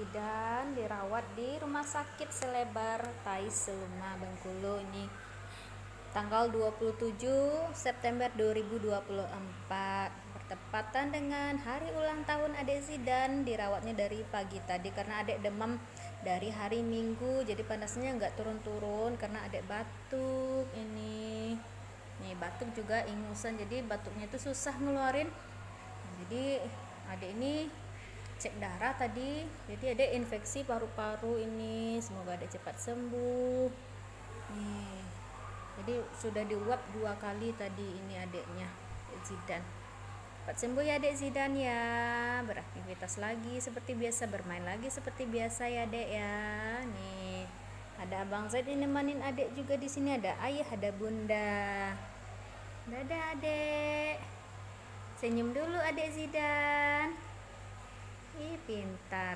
Zidan dirawat di rumah sakit Selebar Tais Seluma Bengkulu. Ini tanggal 27 September 2024, bertepatan dengan hari ulang tahun Adek Zidan. Dirawatnya dari pagi tadi karena Adek demam dari hari Minggu, jadi panasnya nggak turun-turun karena Adek batuk. Ini nih batuk juga ingusan, jadi batuknya itu susah ngeluarin. Jadi Adek ini cek darah tadi, jadi ada infeksi paru-paru ini. Semoga Adek cepat sembuh nih. Jadi sudah diuap 2 kali tadi ini adeknya, Adek Zidan. Cepat sembuh ya Adek Zidan ya, beraktivitas lagi seperti biasa, bermain lagi seperti biasa ya Adek ya. Nih ada Abang Zaid ini nemenin Adek juga di sini, ada ayah, ada bunda. Dadah Adek, senyum dulu Adek Zidan. Ih, pintar.